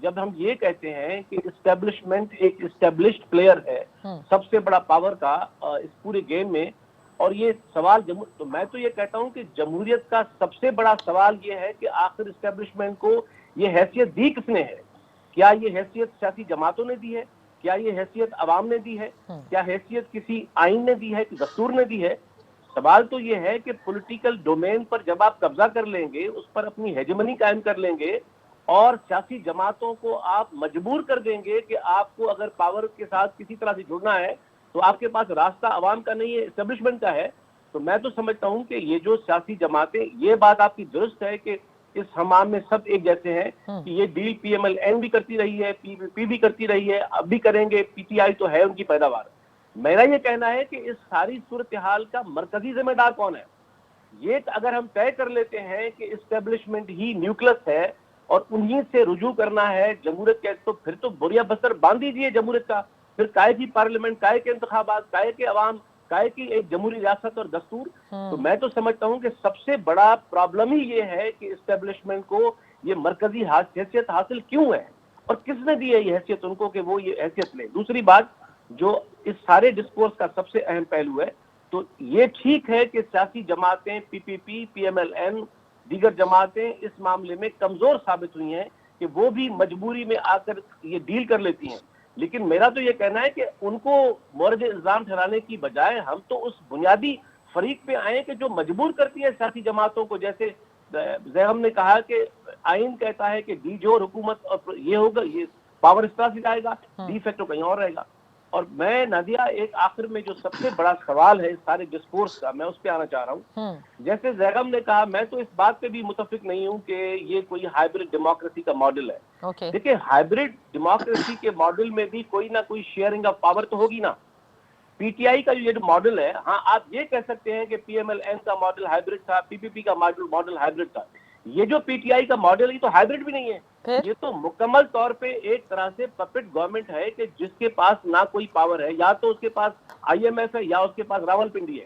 جب ہم یہ کہتے ہیں کہ اسٹیبلشمنٹ ایک اسٹیبلشڈ پلیئر ہے سب سے بڑا پاور کا اس پورے گیم میں، اور یہ سوال تو میں تو یہ کہتا ہوں کہ جمہوریت کا سب سے بڑا سوال یہ ہے کہ آخر اسٹیبلشمنٹ کو یہ حیثیت دی کس نے ہے؟ کیا یہ حیثیت سیاسی جماعتوں نے دی ہے؟ کیا یہ حیثیت عوام نے دی ہے؟ کیا حیثیت کسی آئین نے دی ہے کہ دستور نے دی ہے؟ سوال تو یہ ہے کہ پولیٹیکل ڈومین پر جب آپ قبضہ کر لیں گے، اس پر اپنی ہیجمنی قائم کر لیں گے، اور سیاسی جماعتوں کو آپ مجبور کر دیں گے کہ آپ کو اگر پاور کے ساتھ کسی طرح سے جڑنا ہے تو آپ کے پاس راستہ عوام کا نہیں ہے، اسٹیبلشمنٹ کا ہے، تو میں تو سمجھتا ہوں کہ یہ جو سیاسی جماعتیں، یہ بات آپ کی درست ہے کہ اس حمام میں سب ایک جیسے ہیں کہ یہ deal P M L N بھی کرتی رہی ہے، پی پی بھی کرتی رہی ہے، اب بھی کریں گے، پی ٹی آئی تو ہے ان کی پیداوار۔ میرا یہ کہنا ہے کہ اس ساری صورتحال کا مرکزی ذمہ دار کون ہے؟ یہ اگر ہم طے کر لیتے ہیں کہ اسٹیبلشمنٹ ہی نیوکلس ہے اور انہی سے رجوع کرنا ہے جمہوریت کے، تو پھر تو بوریا بستر باندھ دیجیے جمہوریت کا، پھر کائے کی پارلیمنٹ، کائے کے انتخابات، کائے کے عوام، کائے کی ایک جمہوری ریاست اور دستور۔ تو میں تو سمجھتا ہوں کہ سب سے بڑا پرابلم ہی یہ ہے کہ اسٹیبلشمنٹ کو یہ مرکزی حیثیت حاصل کیوں ہے، اور کس نے دی ہے یہ حیثیت ان کو کہ وہ یہ حیثیت لے۔ دوسری بات جو اس سارے ڈسکورس کا سب سے اہم پہلو ہے، تو یہ ٹھیک ہے کہ سیاسی جماعتیں، پی پی پی، پی ایم ایل این، دیگر جماعتیں اس معاملے میں کمزور ثابت ہوئی ہیں کہ وہ بھی مجبوری میں آ کر یہ ڈیل کر لیتی ہیں، لیکن میرا تو یہ کہنا ہے کہ ان کو مورد الزام ٹھہرانے کی بجائے ہم تو اس بنیادی فریق پہ آئیں کہ جو مجبور کرتی ہے سیاسی جماعتوں کو، جیسے زیغم نے کہا کہ آئین کہتا ہے کہ ڈی جوہر حکومت اور یہ ہوگا، یہ پاور اس طرح سے جائے گا، ڈی فیکٹو کہیں اور رہے گا۔ اور میں نادیہ ایک آخر میں جو سب سے بڑا سوال ہے اس سارے ڈسکورس کا، میں اس پہ آنا چاہ رہا ہوں۔ جیسے زیغم نے کہا، میں تو اس بات پہ بھی متفق نہیں ہوں کہ یہ کوئی ہائبرڈ ڈیموکریسی کا ماڈل ہے۔ دیکھیں، ہائبرڈ ڈیموکریسی کے ماڈل میں بھی کوئی نہ کوئی شیئرنگ آف پاور تو ہوگی نا۔ پی ٹی آئی کا یہ جو ماڈل ہے، ہاں آپ یہ کہہ سکتے ہیں کہ پی ایم ایل این کا ماڈل ہائبرڈ تھا، پی پی پی کا ماڈل ہائبرڈ تھا۔ یہ جو پی ٹی آئی کا ماڈل ہے یہ تو ہائبرڈ بھی نہیں ہے، یہ تو مکمل طور پہ ایک طرح سے پپٹ گورنمنٹ ہے کہ جس کے پاس نہ کوئی پاور ہے، یا تو اس کے پاس آئی ایم ایف ہے یا اس کے پاس راول پنڈی ہے۔